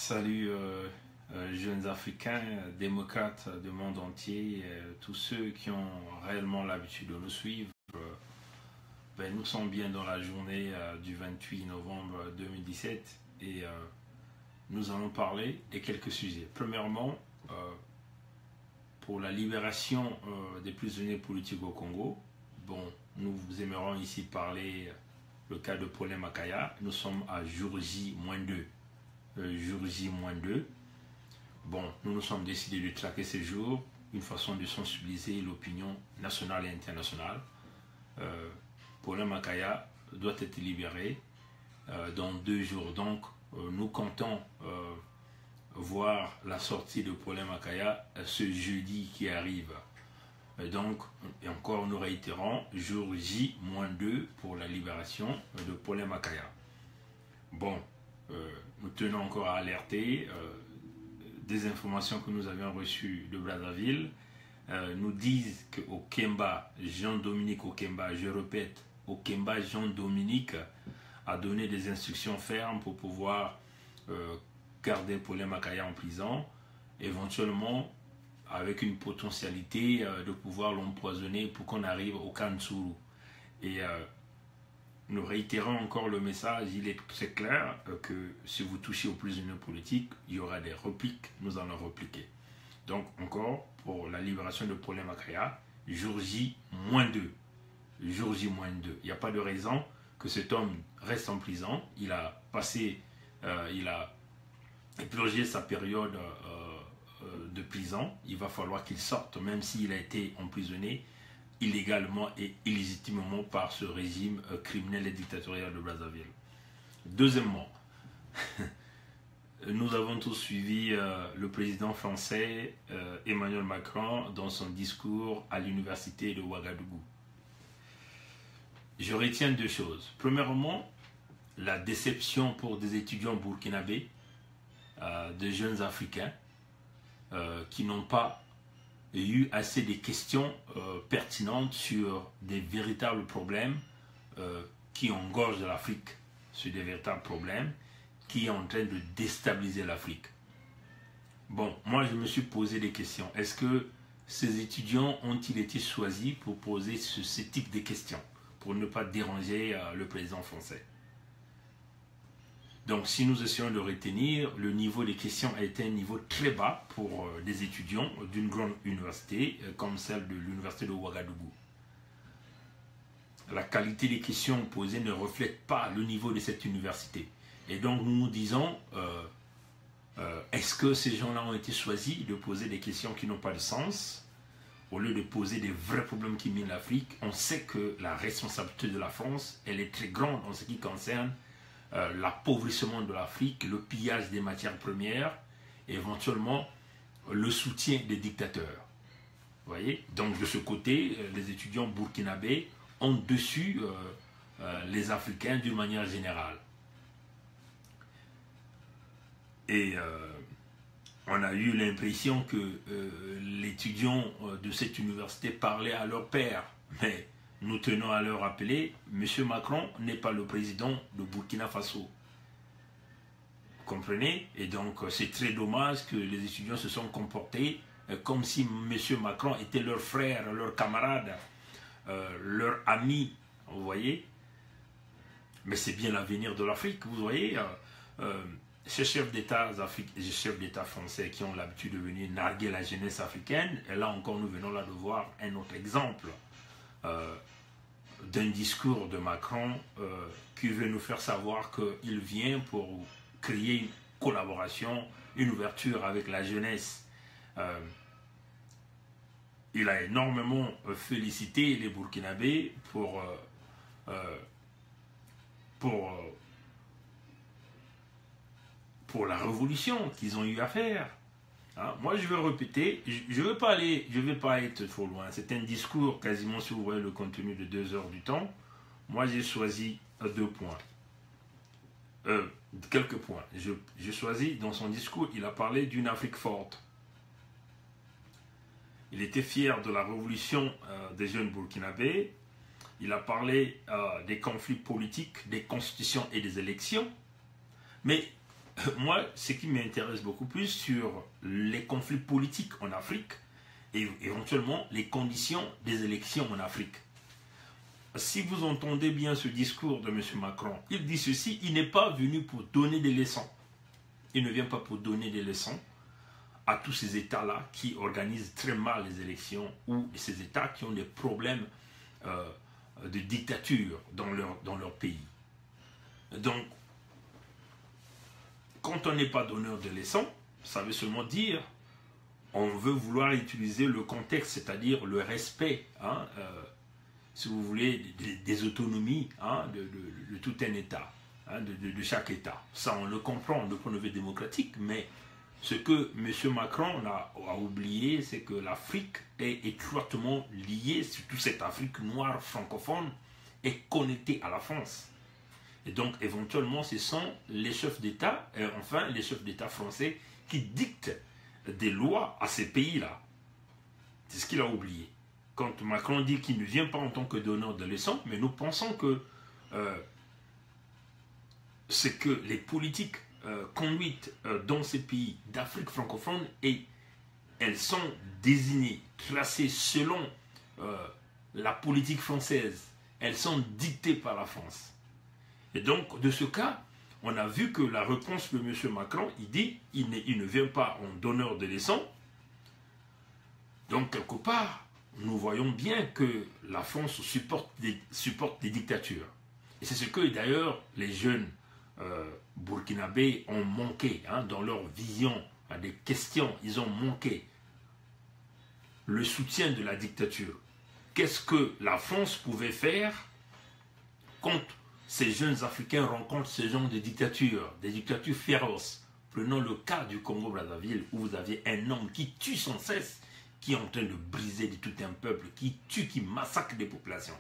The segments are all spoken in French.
Salut jeunes Africains, démocrates du monde entier, tous ceux qui ont réellement l'habitude de nous suivre. Nous sommes bien dans la journée du 28 novembre 2017 et nous allons parler de quelques sujets. Premièrement, pour la libération des prisonniers politiques au Congo. Nous aimerons ici parler le cas de Paulin Makaya. Nous sommes à jour J-2. Jour J-2. Nous nous sommes décidés de traquer ces jours, une façon de sensibiliser l'opinion nationale et internationale. Paulin Makaya doit être libéré dans 2 jours. Donc, nous comptons voir la sortie de Paulin Makaya ce jeudi qui arrive. Donc, et encore nous réitérons, jour J-2 pour la libération de Paulin Makaya. Nous tenons encore à alerter des informations que nous avions reçues de Brazzaville. Nous disent qu'au Kemba, Jean-Dominique Okemba, je répète, Okemba Jean-Dominique a donné des instructions fermes pour pouvoir garder Paulin Makaya en prison, éventuellement avec une potentialité de pouvoir l'empoisonner pour qu'on arrive au Kansuru. Et nous réitérons encore le message, il est très clair que si vous touchez aux prisonniers politiques, il y aura des répliques, nous allons répliquer. Donc encore, pour la libération de Paulin Makaya, jour J-2. Jour J-2. Il n'y a pas de raison que cet homme reste en prison. Il a passé, il a purgé sa période de prison. Il va falloir qu'il sorte, même s'il a été emprisonné illégalement et illégitimement par ce régime criminel et dictatorial de Brazzaville. Deuxièmement, nous avons tous suivi le président français Emmanuel Macron dans son discours à l'université de Ouagadougou. Je retiens 2 choses. Premièrement, la déception pour des étudiants burkinabés, des jeunes Africains qui n'ont pas eu assez de questions pertinentes sur des véritables problèmes qui engorgent l'Afrique, sur des véritables problèmes qui sont en train de déstabiliser l'Afrique. Moi je me suis posé des questions. Est-ce que ces étudiants ont-ils été choisis pour poser ce type de questions, pour ne pas déranger le président français? Donc, si nous essayons de retenir, le niveau des questions a été un niveau très bas pour des étudiants d'une grande université comme celle de l'université de Ouagadougou. La qualité des questions posées ne reflète pas le niveau de cette université. Et donc, nous nous disons, est-ce que ces gens-là ont été choisis de poser des questions qui n'ont pas de sens, au lieu de poser des vrais problèmes qui minent l'Afrique? On sait que la responsabilité de la France, elle est très grande en ce qui concerne l'appauvrissement de l'Afrique, le pillage des matières premières, et éventuellement le soutien des dictateurs. Vous voyez? Donc de ce côté, les étudiants burkinabés ont dessus les Africains d'une manière générale. Et on a eu l'impression que l'étudiant de cette université parlait à leur père, mais nous tenons à leur rappeler, M. Macron n'est pas le président de Burkina Faso. Vous comprenez? Et donc, c'est très dommage que les étudiants se sont comportés comme si M. Macron était leur frère, leur camarade, leur ami. Vous voyez? Mais c'est bien l'avenir de l'Afrique. Vous voyez? Ces chefs d'État français qui ont l'habitude de venir narguer la jeunesse africaine, et là encore, nous venons là de voir un autre exemple d'un discours de Macron qui veut nous faire savoir qu'il vient pour créer une collaboration, une ouverture avec la jeunesse. Il a énormément félicité les Burkinabés pour la révolution qu'ils ont eu à faire. Moi, je vais répéter, je ne vais pas être trop loin. C'est un discours quasiment, si vous voyez le contenu de 2 heures du temps. Moi, j'ai choisi 2 points. Quelques points. J'ai choisi, dans son discours, il a parlé d'une Afrique forte. Il était fier de la révolution des jeunes burkinabés. Il a parlé des conflits politiques, des constitutions et des élections. Mais moi, ce qui m'intéresse beaucoup plus sur les conflits politiques en Afrique et éventuellement les conditions des élections en Afrique. Si vous entendez bien ce discours de M. Macron, il dit ceci, il n'est pas venu pour donner des leçons. Il ne vient pas pour donner des leçons à tous ces États-là qui organisent très mal les élections ou ces États qui ont des problèmes de dictature dans leur pays. Donc, quand on n'est pas donneur de leçons, ça veut seulement dire on veut vouloir utiliser le contexte, c'est-à-dire le respect, hein, si vous voulez, des autonomies hein, de tout un État, hein, de chaque État. Ça, on le comprend du point de vue démocratique, mais ce que M. Macron a oublié, c'est que l'Afrique est étroitement liée, surtout cette Afrique noire francophone, est connectée à la France. Et donc, éventuellement, ce sont les chefs d'État, enfin, les chefs d'État français, qui dictent des lois à ces pays-là. C'est ce qu'il a oublié. Quand Macron dit qu'il ne vient pas en tant que donneur de leçons, mais nous pensons que c'est que les politiques conduites dans ces pays d'Afrique francophone, et elles sont désignées, tracées selon la politique française. Elles sont dictées par la France. Et donc, de ce cas, on a vu que la réponse de M. Macron, il dit, il ne vient pas en donneur de leçons. Donc, quelque part, nous voyons bien que la France supporte des dictatures. Et c'est ce que, d'ailleurs, les jeunes burkinabés ont manqué hein, dans leur vision à des questions. Ils ont manqué le soutien de la dictature. Qu'est-ce que la France pouvait faire quand ces jeunes Africains rencontrent ce genre de dictatures, des dictatures féroces? Prenons le cas du Congo-Brazzaville, où vous aviez un homme qui tue sans cesse, qui est en train de briser de tout un peuple, qui tue, qui massacre des populations,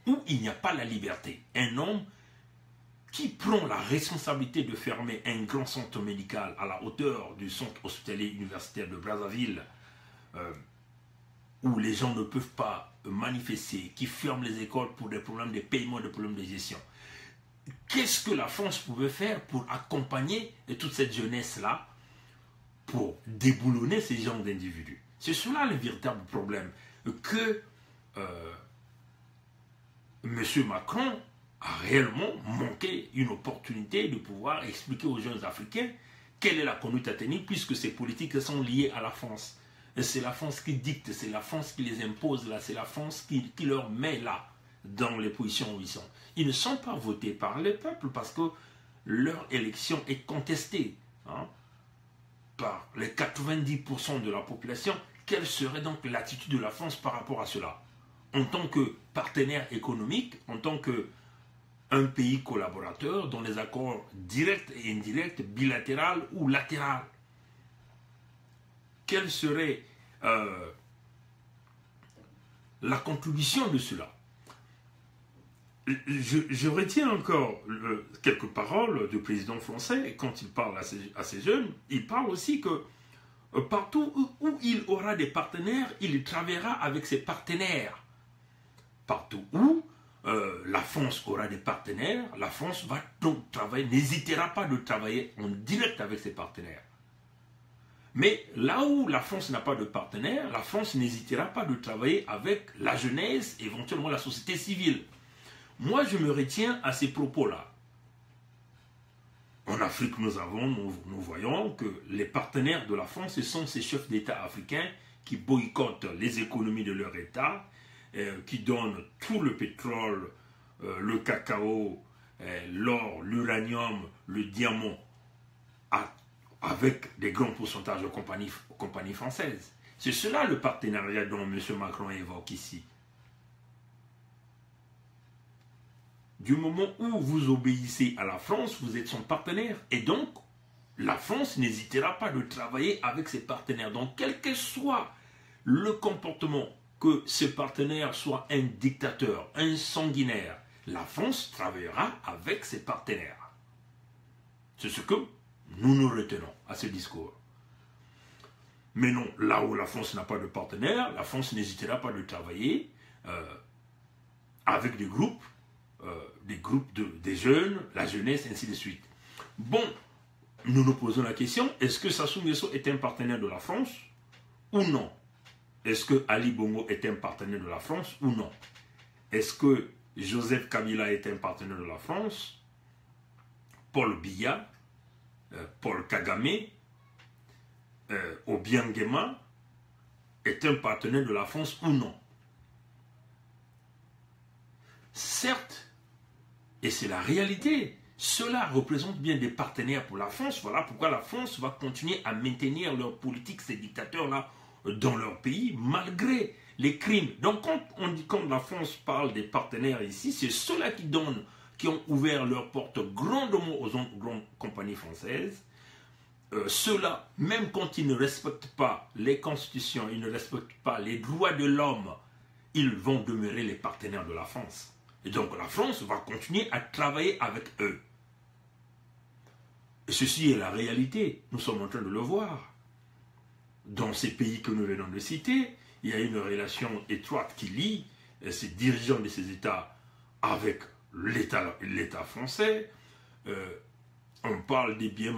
où il n'y a pas la liberté. Un homme qui prend la responsabilité de fermer un grand centre médical à la hauteur du centre hospitalier universitaire de Brazzaville, où les gens ne peuvent pas manifester, qui ferme les écoles pour des problèmes de paiement, des problèmes de gestion. Qu'est-ce que la France pouvait faire pour accompagner toute cette jeunesse-là, pour déboulonner ces genres d'individus? C'est cela le véritable problème, que M. Macron a réellement manqué une opportunité de pouvoir expliquer aux jeunes Africains quelle est la conduite à tenir, puisque ces politiques sont liées à la France. C'est la France qui dicte, c'est la France qui les impose là, c'est la France qui leur met là, dans les positions où ils sont. Ils ne sont pas votés par le peuple parce que leur élection est contestée hein, par les 90% de la population. Quelle serait donc l'attitude de la France par rapport à cela? En tant que partenaire économique, en tant qu'un pays collaborateur dans les accords directs et indirects, bilatéraux ou latéraux. Quelle serait la contribution de cela? Je retiens encore quelques paroles du président français quand il parle à ces jeunes. Il parle aussi que partout où il aura des partenaires, il travaillera avec ses partenaires. Partout où la France aura des partenaires, la France va donc travailler, n'hésitera pas de travailler en direct avec ses partenaires. Mais là où la France n'a pas de partenaire, la France n'hésitera pas de travailler avec la jeunesse, éventuellement la société civile. Moi, je me retiens à ces propos-là. En Afrique, nous voyons que les partenaires de la France, ce sont ces chefs d'État africains qui boycottent les économies de leur État, qui donnent tout le pétrole, le cacao, l'or, l'uranium, le diamant, avec des grands pourcentages aux compagnies françaises. C'est cela le partenariat dont M. Macron évoque ici. Du moment où vous obéissez à la France, vous êtes son partenaire. Et donc, la France n'hésitera pas de travailler avec ses partenaires. Donc, quel que soit le comportement, que ce partenaire soit un dictateur, un sanguinaire, la France travaillera avec ses partenaires. C'est ce que nous retenons à ce discours. Mais non, là où la France n'a pas de partenaire, la France n'hésitera pas de travailler avec des groupes des jeunes, la jeunesse, ainsi de suite. Bon, nous nous posons la question, est-ce que Sassou Nguesso est un partenaire de la France ou non? Est-ce que Ali Bongo est un partenaire de la France ou non? Est-ce que Joseph Kabila est un partenaire de la France? Paul Biya, Paul Kagame, Obiangema est un partenaire de la France ou non? Certes, et c'est la réalité, cela représente bien des partenaires pour la France. Voilà pourquoi la France va continuer à maintenir leur politique, ces dictateurs-là, dans leur pays, malgré les crimes. Donc quand la France parle des partenaires ici, c'est ceux-là qui ont ouvert leurs portes grandement aux grandes compagnies françaises. Ceux-là, même quand ils ne respectent pas les constitutions, ils ne respectent pas les droits de l'homme, ils vont demeurer les partenaires de la France. Et donc la France va continuer à travailler avec eux. Et ceci est la réalité. Nous sommes en train de le voir. Dans ces pays que nous venons de citer, il y a une relation étroite qui lie ces dirigeants de ces États avec l'État français. On parle des biens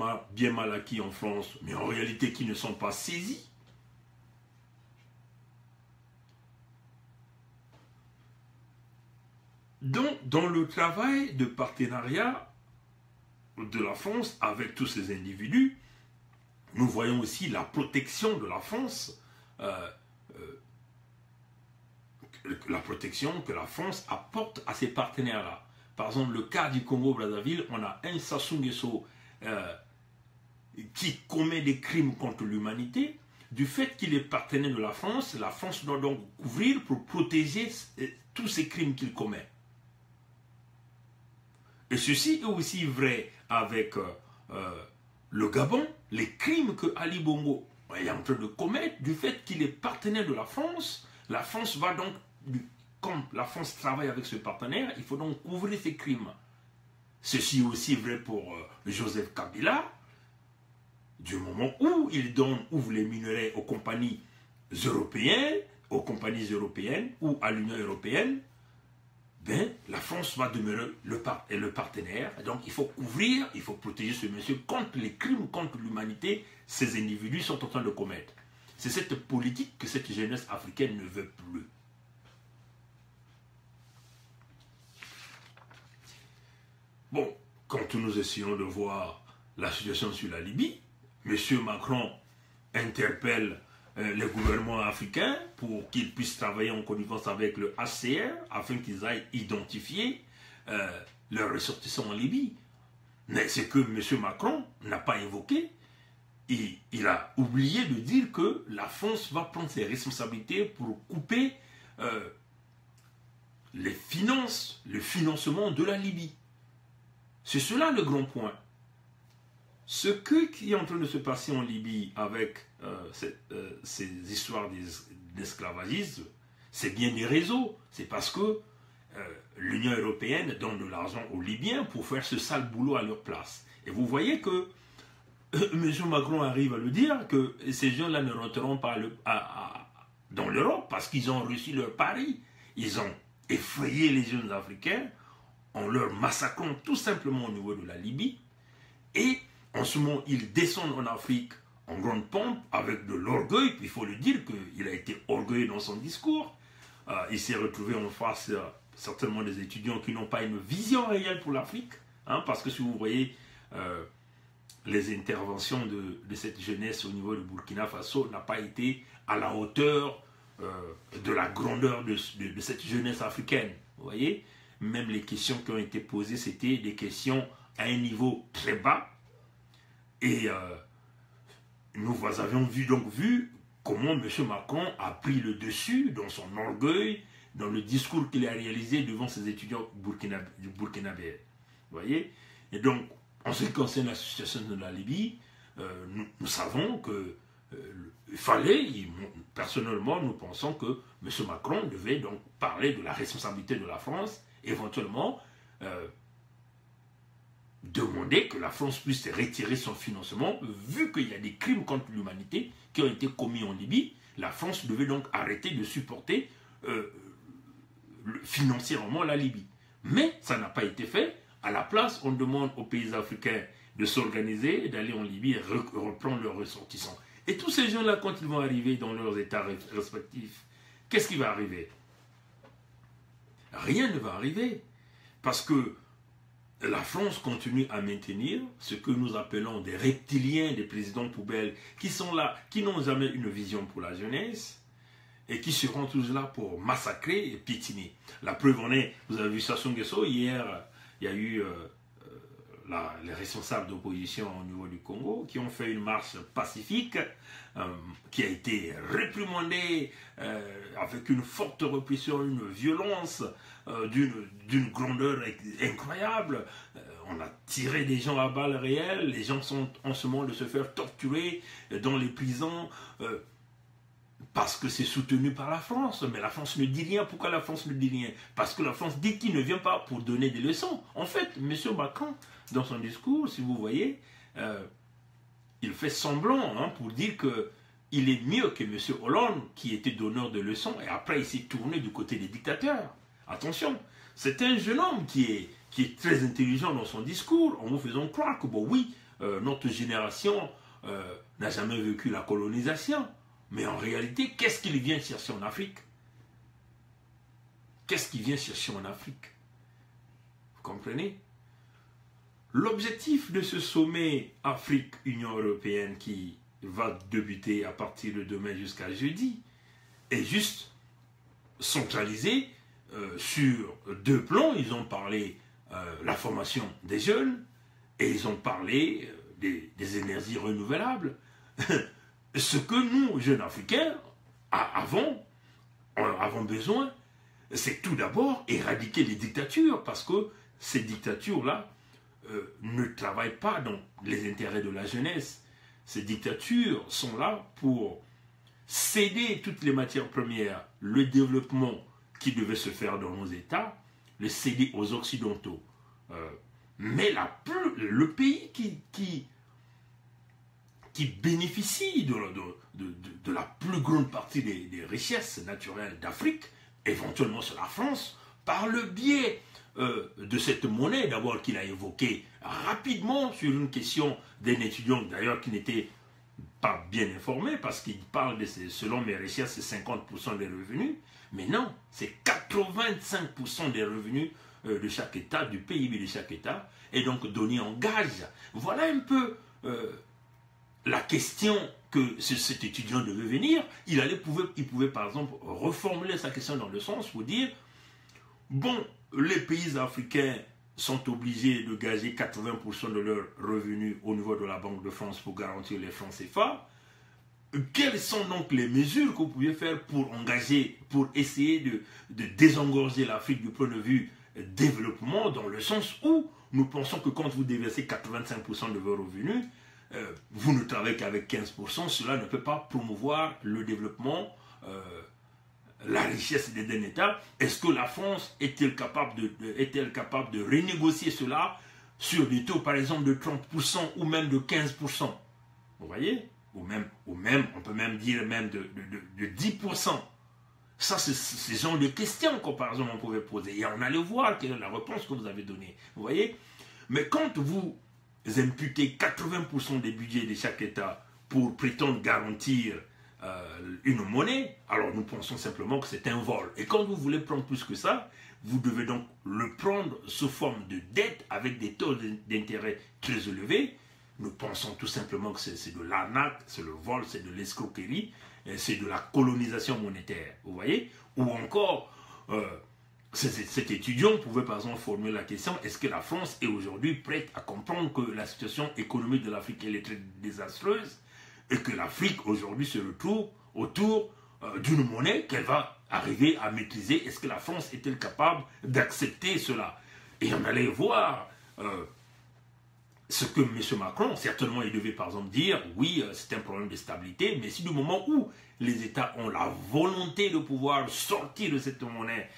mal acquis en France, mais en réalité qui ne sont pas saisis. Donc, dans le travail de partenariat de la France avec tous ces individus, nous voyons aussi la protection de la France, la protection que la France apporte à ses partenaires-là. Par exemple, le cas du Congo-Brazzaville, on a un Sassou Nguesso qui commet des crimes contre l'humanité. Du fait qu'il est partenaire de la France doit donc couvrir pour protéger tous ces crimes qu'il commet. Et ceci est aussi vrai avec le Gabon, les crimes que Ali Bongo est en train de commettre, du fait qu'il est partenaire de la France va donc, comme la France travaille avec ce partenaire, il faut donc couvrir ces crimes. Ceci est aussi vrai pour Joseph Kabila, du moment où il ouvre les minerais aux compagnies européennes ou à l'Union européenne, ben, la France va demeurer le partenaire. Donc il faut couvrir, il faut protéger ce monsieur contre les crimes contre l'humanité ces individus sont en train de commettre. C'est cette politique que cette jeunesse africaine ne veut plus. Bon, quand nous essayons de voir la situation sur la Libye, M. Macron interpelle les gouvernements africains pour qu'ils puissent travailler en connivence avec le HCR afin qu'ils aillent identifier leurs ressortissants en Libye. Mais ce que M. Macron n'a pas évoqué, il a oublié de dire que la France va prendre ses responsabilités pour couper les finances, le financement de la Libye. C'est cela le grand point. Ce qui est en train de se passer en Libye avec ces histoires d'esclavagisme, c'est bien des réseaux. C'est parce que l'Union européenne donne de l'argent aux Libyens pour faire ce sale boulot à leur place. Et vous voyez que M. Macron arrive à le dire, que ces gens-là ne rentreront pas dans l'Europe parce qu'ils ont reçu leur pari. Ils ont effrayé les jeunes Africains en leur massacrant tout simplement au niveau de la Libye. Et en ce moment, ils descendent en Afrique en grande pompe, avec de l'orgueil. Puis il faut le dire qu'il a été orgueilleux dans son discours. Il s'est retrouvé en face certainement des étudiants qui n'ont pas une vision réelle pour l'Afrique. Hein, parce que si vous voyez les interventions de cette jeunesse au niveau du Burkina Faso n'ont pas été à la hauteur de la grandeur de cette jeunesse africaine. Vous voyez, même les questions qui ont été posées, c'était des questions à un niveau très bas. Et nous avions vu comment M. Macron a pris le dessus dans son orgueil, dans le discours qu'il a réalisé devant ses étudiants burkinabés. Vous voyez? Et donc, en ce qui concerne la situation de la Libye, nous savons que personnellement, nous pensons que M. Macron devait donc parler de la responsabilité de la France, éventuellement demander que la France puisse retirer son financement, vu qu'il y a des crimes contre l'humanité qui ont été commis en Libye. La France devait donc arrêter de supporter financièrement la Libye. Mais ça n'a pas été fait. À la place, on demande aux pays africains de s'organiser et d'aller en Libye et reprendre leurs ressortissants. Et tous ces gens-là, quand ils vont arriver dans leurs états respectifs, qu'est-ce qui va arriver? Rien ne va arriver. Parce que la France continue à maintenir ce que nous appelons des reptiliens, des présidents poubelles, qui sont là, qui n'ont jamais une vision pour la jeunesse, et qui seront toujours là pour massacrer et piétiner. La preuve en est, vous avez vu Sassou Nguesso, hier, il y a eu les responsables d'opposition au niveau du Congo qui ont fait une marche pacifique qui a été réprimandée avec une forte répression, une violence d'une grandeur incroyable. On a tiré des gens à balles réelles, les gens sont en ce moment de se faire torturer dans les prisons parce que c'est soutenu par la France. Mais la France ne dit rien. Pourquoi la France ne dit rien? Parce que la France dit qu'il ne vient pas pour donner des leçons. En fait, M. Macron, dans son discours, si vous voyez, il fait semblant pour dire qu'il est mieux que M. Hollande, qui était donneur de leçons, et après il s'est tourné du côté des dictateurs. Attention, c'est un jeune homme qui est très intelligent dans son discours, en vous faisant croire que, bon oui, notre génération n'a jamais vécu la colonisation. Mais en réalité, qu'est-ce qu'il vient chercher en Afrique? Qu'est-ce qu'il vient chercher en Afrique? Vous comprenez? L'objectif de ce sommet Afrique-Union européenne qui va débuter à partir de demain jusqu'à jeudi est juste centralisé sur deux plans. Ils ont parlé la formation des jeunes et ils ont parlé des énergies renouvelables. Ce que nous, jeunes Africains, avons besoin, c'est tout d'abord éradiquer les dictatures, parce que ces dictatures-là ne travaillent pas dans les intérêts de la jeunesse. Ces dictatures sont là pour céder toutes les matières premières, le développement qui devait se faire dans nos États, le céder aux Occidentaux. Mais le pays qui bénéficie de la plus grande partie des richesses naturelles d'Afrique, éventuellement c'est la France, par le biais de cette monnaie, d'abord qu'il a évoquée rapidement sur une question d'un étudiant d'ailleurs qui n'était pas bien informé, parce qu'il parle de selon mes recherches, c'est 50% des revenus, mais non, c'est 85% des revenus de chaque État, du PIB de chaque État, et donc donné en gage. Voilà un peu la question que cet étudiant devait venir. Il pouvait par exemple reformuler sa question dans le sens pour dire, bon, les pays africains sont obligés de gager 80% de leurs revenus au niveau de la Banque de France pour garantir les francs CFA. Quelles sont donc les mesures que vous pouvez faire pour essayer de désengorger l'Afrique du point de vue développement, dans le sens où nous pensons que quand vous déversez 85% de vos revenus, vous ne travaillez qu'avec 15%, cela ne peut pas promouvoir le développement, la richesse d'un État. Est-ce que la France est-elle capable de renégocier cela sur des taux par exemple de 30% ou même de 15%? Vous voyez? Ou même, on peut même dire même de 10%. Ça, c'est ce genre de questions qu'on par exemple on pouvait poser. Et on allait voir quelle est la réponse que vous avez donnée. Vous voyez? Mais quand vous imputez 80% des budgets de chaque État pour prétendre garantir une monnaie, alors nous pensons simplement que c'est un vol. Et quand vous voulez prendre plus que ça, vous devez donc le prendre sous forme de dette avec des taux d'intérêt très élevés. Nous pensons tout simplement que c'est de l'arnaque, c'est le vol, c'est de l'escroquerie, c'est de la colonisation monétaire. Vous voyez? Ou encore, cet étudiant pouvait par exemple formuler la question, est-ce que la France est aujourd'hui prête à comprendre que la situation économique de l'Afrique est très désastreuse et que l'Afrique aujourd'hui se retrouve autour d'une monnaie qu'elle va arriver à maîtriser? Est-ce que la France est-elle capable d'accepter cela? Et on allait voir ce que M. Macron, certainement il devait par exemple dire, oui, c'est un problème de stabilité, mais si du moment où les États ont la volonté de pouvoir sortir de cette monnaie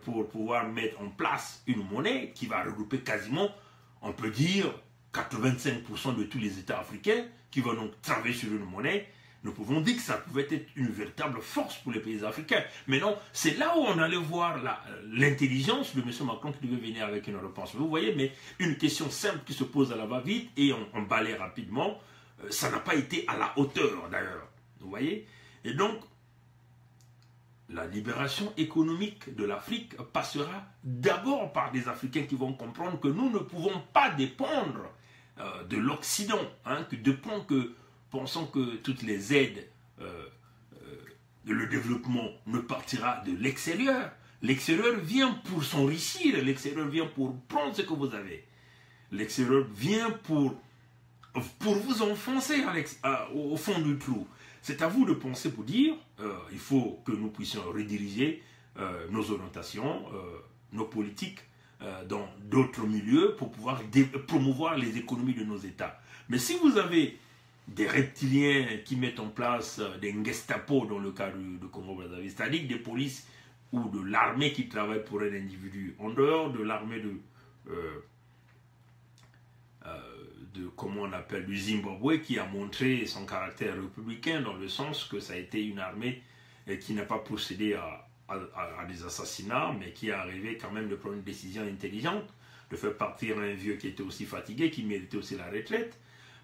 pour pouvoir mettre en place une monnaie qui va regrouper quasiment, on peut dire, 85% de tous les États africains qui vont donc travailler sur une monnaie, nous pouvons dire que ça pouvait être une véritable force pour les pays africains. Mais non, c'est là où on allait voir l'intelligence de M. Macron qui devait venir avec une réponse. Vous voyez, mais une question simple qui se pose à la va-vite et on balaye rapidement, ça n'a pas été à la hauteur d'ailleurs. Vous voyez? Et donc, la libération économique de l'Afrique passera d'abord par des Africains qui vont comprendre que nous ne pouvons pas dépendre de l'Occident, hein, pensons que toutes les aides, le développement ne partira de l'extérieur. L'extérieur vient pour s'enrichir, l'extérieur vient pour prendre ce que vous avez. L'extérieur vient pour vous enfoncer au fond du trou. C'est à vous de penser pour dire, il faut que nous puissions rediriger nos orientations, nos politiques dans d'autres milieux pour pouvoir promouvoir les économies de nos États. Mais si vous avez des reptiliens qui mettent en place des Gestapo dans le cas de Congo-Brazzaville, c'est-à-dire des polices ou de l'armée qui travaille pour un individu, en dehors de l'armée comment on appelle, du Zimbabwe, qui a montré son caractère républicain dans le sens que ça a été une armée qui n'a pas procédé à des assassinats, mais qui est arrivé quand même de prendre une décision intelligente, de faire partir un vieux qui était aussi fatigué, qui méritait aussi la retraite.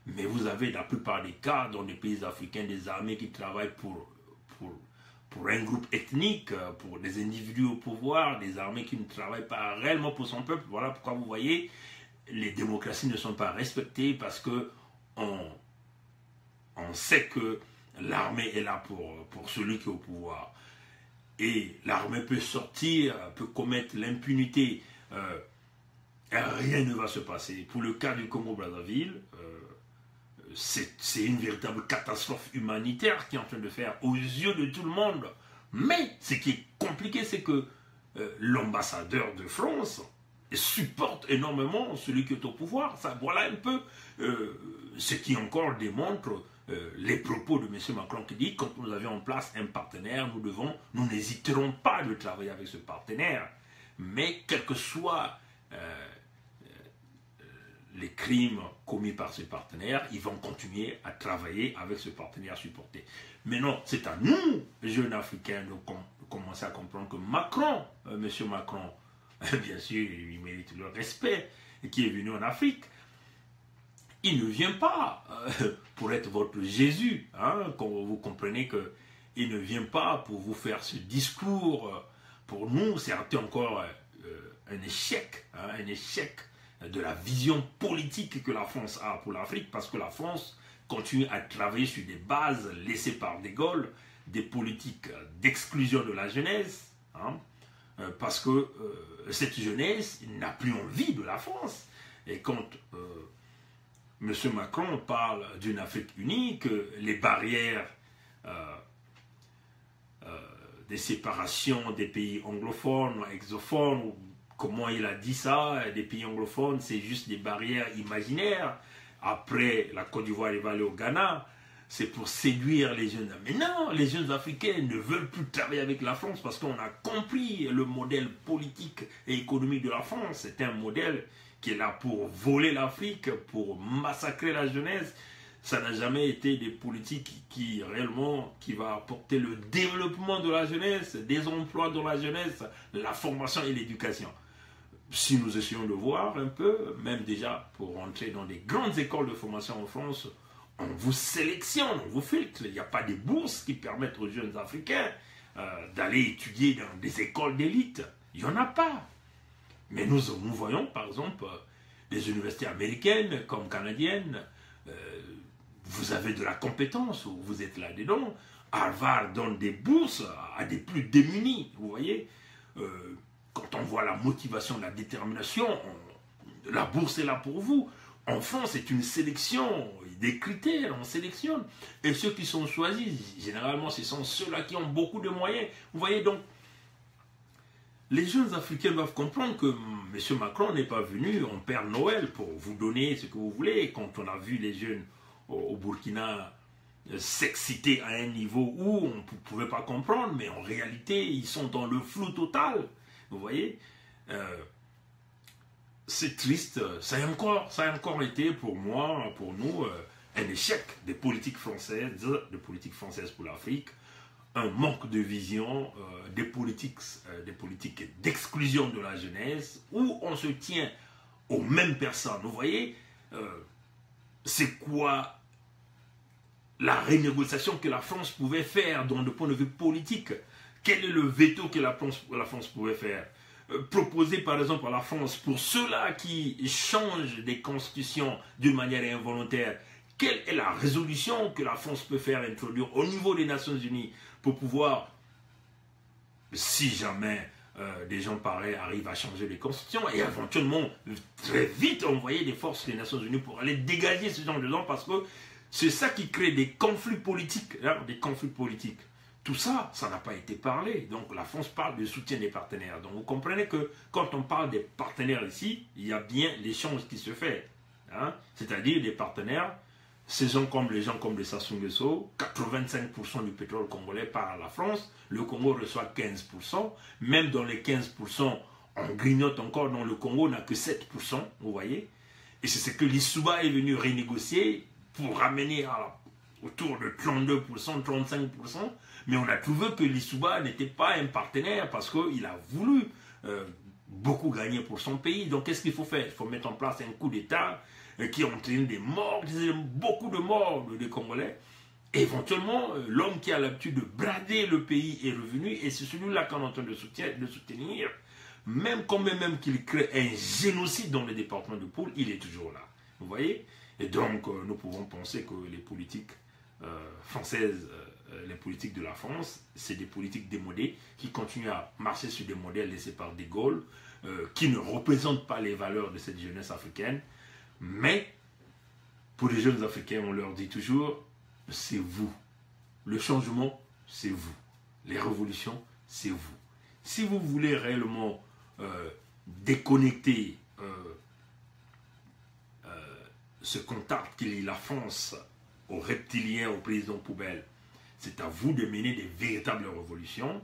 Mais vous avez la plupart des cas dans les pays africains des armées qui travaillent pour un groupe ethnique, pour des individus au pouvoir, des armées qui ne travaillent pas réellement pour son peuple. Voilà pourquoi vous voyez, les démocraties ne sont pas respectées parce que on sait que l'armée est là pour celui qui est au pouvoir. Et l'armée peut sortir, peut commettre l'impunité. Rien ne va se passer. Pour le cas du Congo-Brazzaville, c'est une véritable catastrophe humanitaire qui est en train de faire aux yeux de tout le monde. Mais ce qui est compliqué, c'est que l'ambassadeur de France supporte énormément celui qui est au pouvoir. Ça, voilà un peu ce qui encore démontre les propos de M. Macron qui dit: quand nous avions en place un partenaire, nous n'hésiterons pas de travailler avec ce partenaire. Mais quel que soit les crimes commis par ce partenaire, ils vont continuer à travailler avec ce partenaire supporté. Mais non, c'est à nous, jeunes Africains, de commencer à comprendre que Macron, M. Macron, bien sûr, il mérite le respect, qui est venu en Afrique. Il ne vient pas pour être votre Jésus, hein, quand vous comprenez qu'il ne vient pas pour vous faire ce discours. Pour nous, c'est encore un échec de la vision politique que la France a pour l'Afrique, parce que la France continue à travailler sur des bases laissées par De Gaulle, des politiques d'exclusion de la jeunesse, hein, parce que cette jeunesse n'a plus envie de la France. Et quand M. Macron parle d'une Afrique unie, que les barrières des séparations des pays anglophones, exophones, ou comment il a dit ça, des pays anglophones, c'est juste des barrières imaginaires. Après, la Côte d'Ivoire est allée au Ghana, c'est pour séduire les jeunes. Mais non, les jeunes Africains ne veulent plus travailler avec la France parce qu'on a compris le modèle politique et économique de la France. C'est un modèle qui est là pour voler l'Afrique, pour massacrer la jeunesse. Ça n'a jamais été des politiques qui va apporter le développement de la jeunesse, des emplois dans la jeunesse, la formation et l'éducation. Si nous essayons de voir un peu, même déjà pour entrer dans des grandes écoles de formation en France, on vous sélectionne, on vous filtre. Il n'y a pas de bourses qui permettent aux jeunes Africains d'aller étudier dans des écoles d'élite. Il n'y en a pas. Mais nous voyons par exemple des universités américaines comme canadiennes. Vous avez de la compétence, vous êtes là-dedans. Harvard donne des bourses à des plus démunis, vous voyez. Quand on voit la motivation, la détermination, la bourse est là pour vous. En France, c'est une sélection, des critères, on sélectionne. Et ceux qui sont choisis, généralement, ce sont ceux-là qui ont beaucoup de moyens. Vous voyez donc, les jeunes Africains doivent comprendre que M. Macron n'est pas venu en Père Noël pour vous donner ce que vous voulez. Quand on a vu les jeunes au Burkina s'exciter à un niveau où on ne pouvait pas comprendre, mais en réalité, ils sont dans le flou total. Vous voyez, c'est triste. Ça a encore été pour moi, pour nous, un échec des politiques françaises pour l'Afrique, un manque de vision, des politiques d'exclusion de la jeunesse, où on se tient aux mêmes personnes. Vous voyez, c'est quoi la renégociation que la France pouvait faire dans le point de vue politique? Quel est le veto que la France pouvait faire? Proposer par exemple à la France, pour ceux-là qui changent des constitutions d'une manière involontaire, quelle est la résolution que la France peut faire introduire au niveau des Nations Unies pour pouvoir, si jamais des gens pareils arrivent à changer les constitutions, et éventuellement très vite envoyer des forces des Nations Unies pour aller dégager ce genre de gens, parce que c'est ça qui crée des conflits politiques, hein, des conflits politiques. Tout ça, ça n'a pas été parlé. Donc la France parle de soutien des partenaires. Donc vous comprenez que quand on parle des partenaires ici, il y a bien l'échange qui se fait. Hein? C'est-à-dire des partenaires, ces gens comme les Sassou Nguesso, 85% du pétrole congolais part à la France, le Congo reçoit 15%, même dans les 15%, on grignote encore, dans le Congo n'a que 7%, vous voyez. Et c'est ce que l'Issouba est venu renégocier pour ramener autour de 32%, 35%, mais on a trouvé que l'Issouba n'était pas un partenaire parce qu'il a voulu beaucoup gagner pour son pays. Donc qu'est-ce qu'il faut faire? Il faut mettre en place un coup d'État qui entraîne des morts, beaucoup de morts des Congolais. Et éventuellement, l'homme qui a l'habitude de brader le pays est revenu, et c'est celui-là qu'on est en train de soutenir. Même qu'il crée un génocide dans le département de Poul, il est toujours là. Vous voyez? Et donc, nous pouvons penser que les politiques françaises, les politiques de la France, c'est des politiques démodées qui continuent à marcher sur des modèles laissés par De Gaulle, qui ne représentent pas les valeurs de cette jeunesse africaine. Mais, pour les jeunes Africains, on leur dit toujours, c'est vous. Le changement, c'est vous. Les révolutions, c'est vous. Si vous voulez réellement déconnecter ce contact qui lie la France aux reptiliens, aux présidents poubelles, c'est à vous de mener des véritables révolutions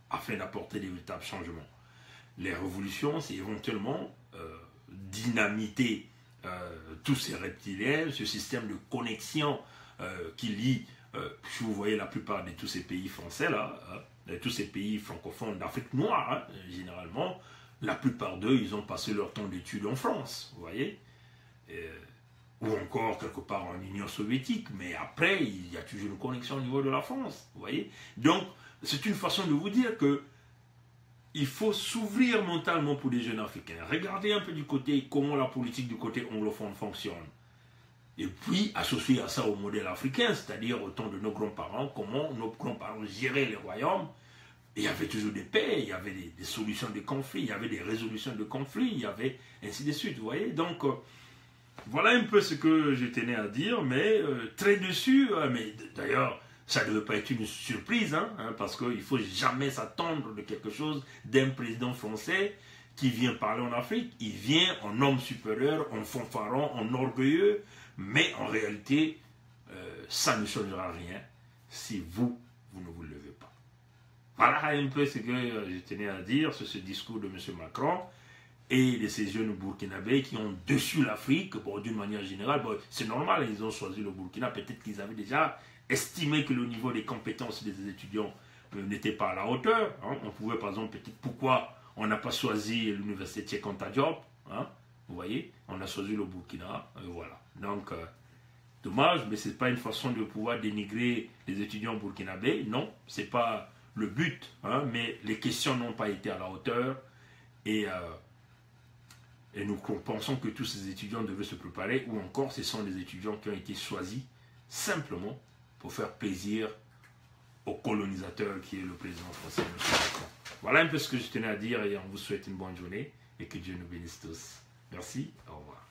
afin d'apporter des véritables changements. Les révolutions, c'est éventuellement dynamiter tous ces reptiliens, ce système de connexion qui lie, si vous voyez la plupart de tous ces pays français, là, tous ces pays francophones d'Afrique noire, hein, généralement, la plupart d'eux, ils ont passé leur temps d'études en France, vous voyez, ou encore quelque part en Union soviétique, mais après, il y a toujours une connexion au niveau de la France, vous voyez. Donc, c'est une façon de vous dire que il faut s'ouvrir mentalement pour les jeunes Africains. Regardez un peu du côté, comment la politique du côté anglophone fonctionne. Et puis, associer à ça au modèle africain, c'est-à-dire au temps de nos grands-parents, comment nos grands-parents géraient les royaumes. Et il y avait toujours des paix, il y avait des solutions de conflits, il y avait des résolutions de conflits, il y avait ainsi de suite, vous voyez. Donc, voilà un peu ce que je tenais à dire, mais très dessus, mais d'ailleurs, ça ne devait pas être une surprise, hein, parce qu'il ne faut jamais s'attendre de quelque chose d'un président français qui vient parler en Afrique. Il vient en homme supérieur, en fanfaron, en orgueilleux, mais en réalité, ça ne changera rien si vous ne vous levez pas. Voilà un peu ce que je tenais à dire sur ce discours de M. Macron et de ces jeunes Burkinabés qui ont déçu l'Afrique, bon, d'une manière générale. Bon, c'est normal, ils ont choisi le Burkina, peut-être qu'ils avaient déjà estimé que le niveau des compétences des étudiants n'était pas à la hauteur. Hein. On pouvait, par exemple, peut-être pourquoi on n'a pas choisi l'université Cheikh Anta Diop, hein. Vous voyez, on a choisi le Burkina, voilà. Donc, dommage, mais ce n'est pas une façon de pouvoir dénigrer les étudiants burkinabés, non, ce n'est pas le but, hein, mais les questions n'ont pas été à la hauteur, et nous pensons que tous ces étudiants devaient se préparer, ou encore ce sont des étudiants qui ont été choisis simplement pour faire plaisir au colonisateur qui est le président français. Voilà un peu ce que je tenais à dire, et on vous souhaite une bonne journée et que Dieu nous bénisse tous. Merci, au revoir.